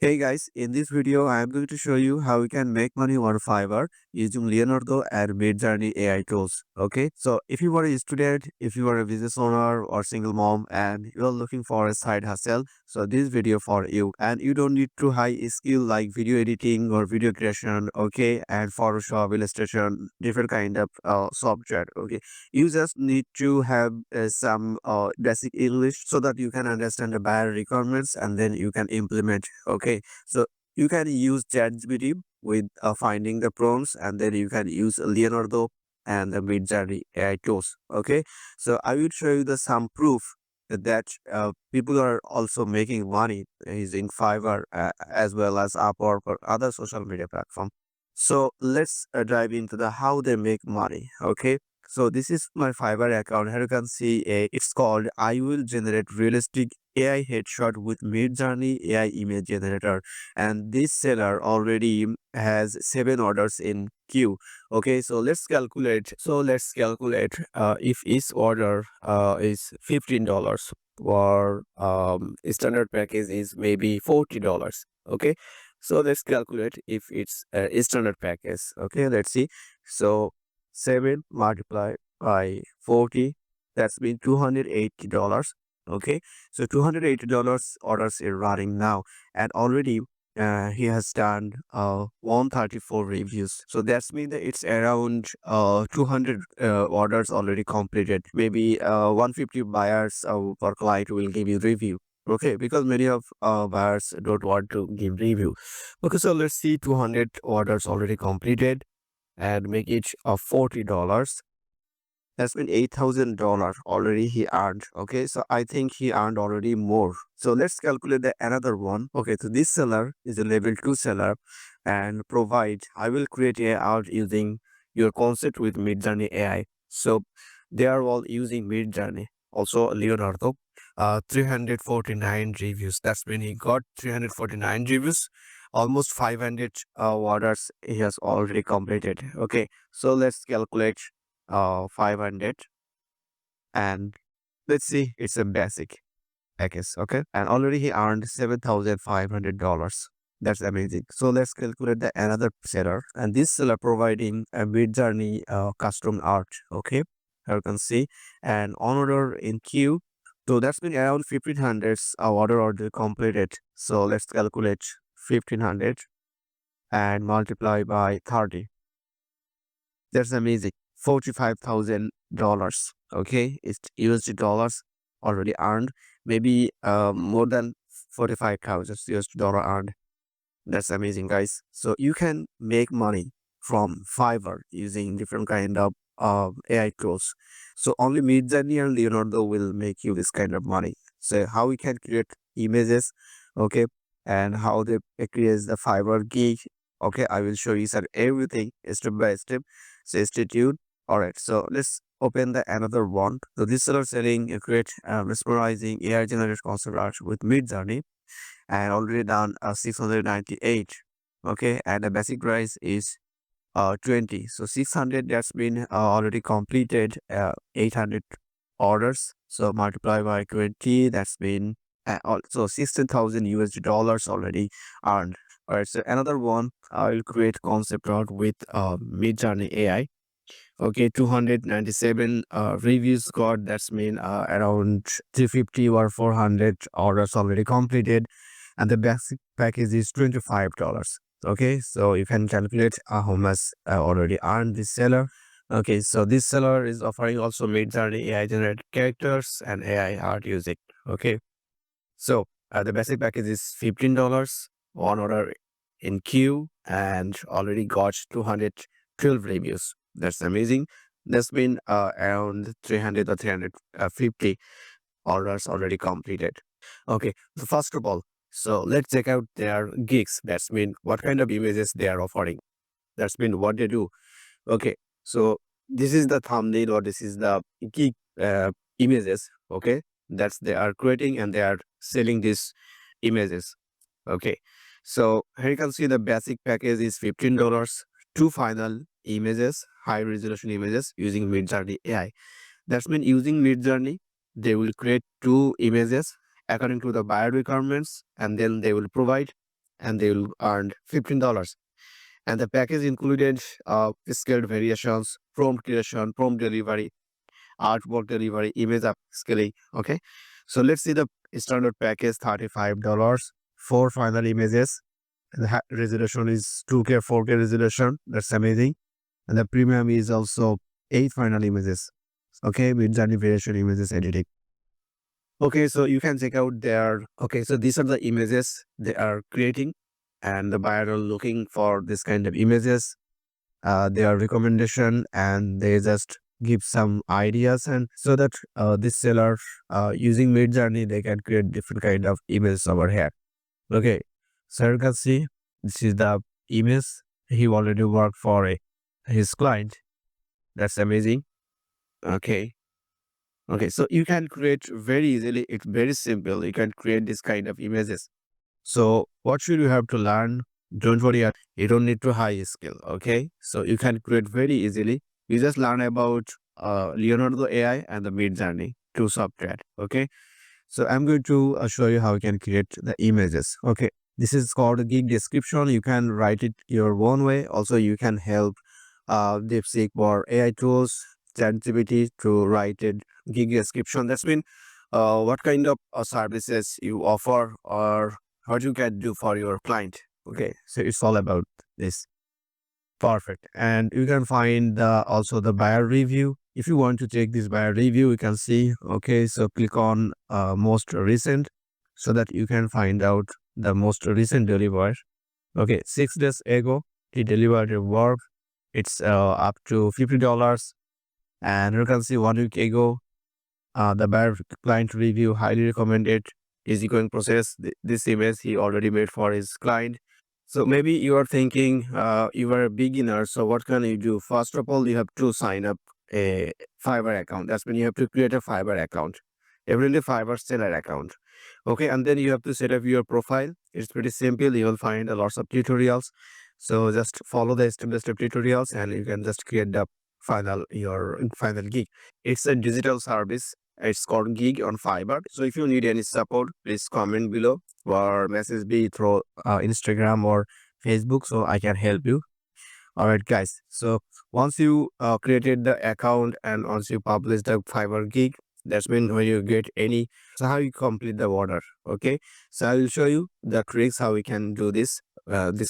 Hey guys, in this video, I am going to show you how you can make money on Fiverr using Leonardo and Midjourney AI tools. Okay, so if you are a student, if you are a business owner or single mom and you are looking for a side hustle, so this video for you. And you don't need to high skill like video editing or video creation, okay, and Photoshop, illustration, different kind of software. Okay, you just need to have some basic English so that you can understand the buyer requirements and then you can implement. Okay, so you can use ChatGPT with finding the prompts, and then you can use Leonardo and the Midjourney AI tools. Okay, so I will show you the some proof that people are also making money using Fiverr as well as Upwork or other social media platform. So let's dive into the how they make money. Okay, so this is my Fiverr account. Here you can see it's called I will generate realistic AI headshot with Midjourney AI image generator, and this seller already has 7 orders in queue. Okay, so let's calculate. If each order is $15 or standard package is maybe $40. Okay, so let's calculate if it's a standard package. Okay, let's see. So 7 multiplied by 40, that's been $280. Okay, so $280 orders is running now, and already he has done 134 reviews. So that's mean that it's around 200 orders already completed. Maybe 150 buyers per client will give you review. Okay, because many of buyers don't want to give review. Okay, so let's see 200 orders already completed and make it $40. That's been $8,000 already he earned. Okay, so I think he earned already more. So let's calculate the another one. Okay, so this seller is a level 2 seller and provide I will create a out using your concept with Midjourney AI. So they are all using Midjourney. Also Leonardo. 349 reviews. That's when he got 349 reviews. Almost 500 orders he has already completed. Okay, so let's calculate 500, and let's see, it's a basic package. Okay, and already he earned $7,500. That's amazing. So let's calculate the another seller, and this seller providing a Midjourney custom art. Okay, here you can see and on order in queue. So that's been around 1500 order completed. So let's calculate 1500 and multiply by 30. That's amazing. $45,000. Okay, it's USD dollars already earned. Maybe more than 45,000 USD dollar earned. That's amazing, guys. So you can make money from Fiverr using different kind of AI tools. So only Midjourney and Leonardo will make you this kind of money. So how we can create images, okay, and how they create the Fiverr gig. Okay, I will show you some everything step by step. So stay tuned. All right, so let's open the another one. So this seller selling a great mesmerizing AI generated concept art with Midjourney and already done 698. Okay, and the basic price is 20. So 600, that's been already completed 800 orders. So multiply by 20, that's been also 16,000 USD dollars already earned. All right, so another one, I will create concept art with Midjourney AI. Okay, 297 reviews got, that's mean around 350 or 400 orders already completed, and the basic package is $25. Okay, so you can calculate how much I already earned this seller. Okay, so this seller is offering also Midjourney AI generated characters and AI art music. Okay, so the basic package is $15, one order in queue, and already got 212 reviews. That's amazing. That's been around 300 or 350 orders already completed. Okay, so first of all, so let's check out their gigs. That's mean what kind of images they are offering. That's mean what they do. Okay, so this is the thumbnail or this is the gig images. Okay, that's they are creating and they are selling these images. Okay, so here you can see the basic package is $15. Two final images, high resolution images using Midjourney AI. That's mean using Midjourney, they will create two images according to the buyer requirements, and then they will provide and they will earn $15. And the package included scaled variations, prompt creation, prompt delivery, artwork delivery, image upscaling. Okay, so let's see the standard package, $35 for final images. The resolution is 2K, 4K resolution. That's amazing. And the premium is also 8 final images. Okay, with journey variation images editing. Okay, so you can check out their. Okay, so these are the images they are creating, and the buyer are looking for this kind of images. Their recommendation, and they just give some ideas, and so that this seller using mid journey they can create different kind of images over here. Okay, so you can see this is the image he already worked for his client. That's amazing. Okay. Okay, so you can create very easily. It's very simple. You can create this kind of images. So what should you have to learn? Don't worry, you don't need to high skill. Okay, so you can create very easily. You just learn about Leonardo AI and the Mid Journey 2 software. Okay, so I'm going to show you how you can create the images. Okay, this is called a gig description. You can write it your own way. Also, you can help DeepSeek or AI tools, ChatGPT to write a gig description. That's mean what kind of services you offer or what you can do for your client. Okay, so it's all about this. Perfect. And you can find also the buyer review. If you want to check this buyer review, you can see. Okay, so click on most recent so that you can find out the most recent delivery. Okay, 6 days ago, he delivered a work. It's up to $50. And you can see 1 week ago, the buyer client review highly recommended, easygoing process. This image he already made for his client. So maybe you are thinking you are a beginner. So what can you do? First of all, you have to sign up a Fiverr account. That's when you have to create a Fiverr account. Every Fiverr seller account. Okay, and then you have to set up your profile. It's pretty simple. You will find a lots of tutorials. So just follow the step-by-step tutorials, and you can just create the your final gig. It's a digital service. It's called gig on Fiverr. So if you need any support, please comment below or message me through Instagram or Facebook, so I can help you. All right, guys. So once you created the account and once you publish the Fiverr gig, that's when you get any. So how you complete the order? Okay. So I will show you the tricks how we can do this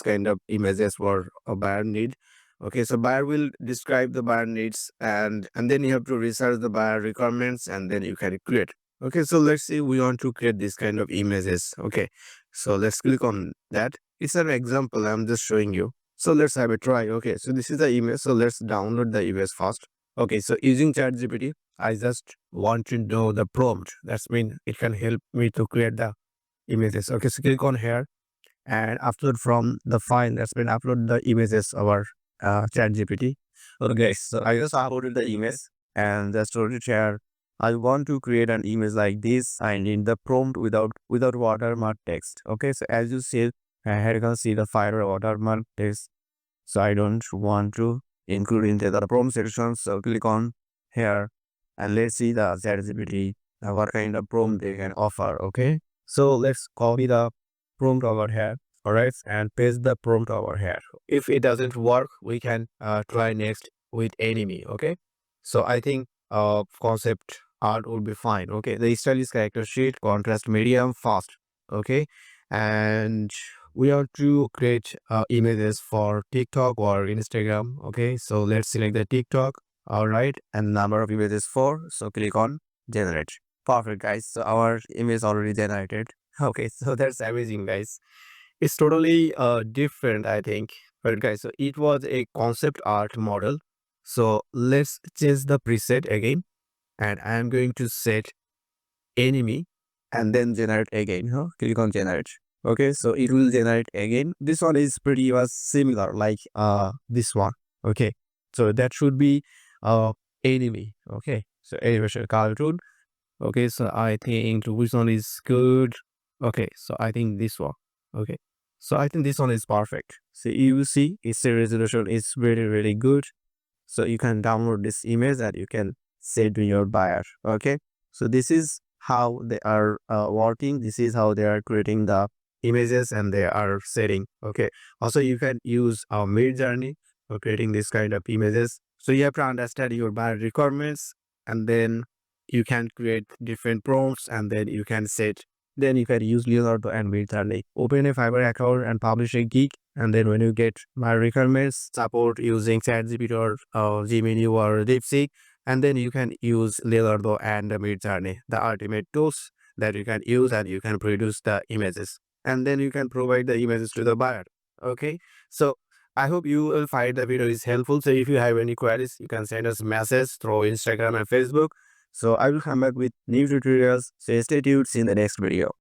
kind of images for a buyer need. Okay, so buyer will describe the buyer needs, and then you have to research the buyer requirements, and then you can create. Okay, so let's say we want to create this kind of images. Okay, so let's click on that. It's an example I'm just showing you. So let's have a try. Okay, so this is the image. So let's download the image first. Okay, so using ChatGPT, I just want to know the prompt. That's mean it can help me to create the images. Okay, so click on here and upload from the file. That's been upload the images over ChatGPT. Okay, so I just uploaded the image and just to share. I want to create an image like this. I need the prompt without watermark text. Okay, so as you see, here you can see the fire watermark text. So I don't want to include into the prompt section. So click on here and let's see the ChatGPT what kind of prompt they can offer. Okay, so let's copy the prompt over here. All right, and paste the prompt over here. If it doesn't work, we can try next with enemy. Okay, so I think concept art will be fine. Okay, the style is character sheet, contrast medium, fast. Okay, and we are to create images for TikTok or Instagram. Okay, so let's select the TikTok. All right, and number of images 4. So click on generate. Perfect, guys. So our image already generated. Okay, so that's amazing, guys. It's totally different, I think. But guys, so it was a concept art model. So let's change the preset again, and I am going to set enemy and then generate again. Click on generate. Okay, so it will generate again. This one is pretty much similar like this one. Okay, so that should be enemy. Okay, so animation cartoon. Okay, so I think which one is good. Okay, so I think this one. Okay, so I think this one is perfect. So you will see its resolution is really good. So you can download this image and you can send to your buyer. Okay, so this is how they are working. This is how they are creating the images and they are setting. Okay. Also, you can use our Mid Journey for creating this kind of images. So you have to understand your buyer requirements, and then you can create different prompts, and then you can set. Then you can use Leonardo and Mid Journey. Open a Fiverr account and publish a gig, and then when you get buyer requirements, support using ChatGPT or Gemini or DeepSeek, and then you can use Leonardo and Mid Journey, the ultimate tools that you can use, and you can produce the images, and then you can provide the images to the buyer. Okay, so I hope you will find the video is helpful. So if you have any queries, you can send us a message through Instagram and Facebook. So I will come back with new tutorials. So stay tuned. See you in the next video.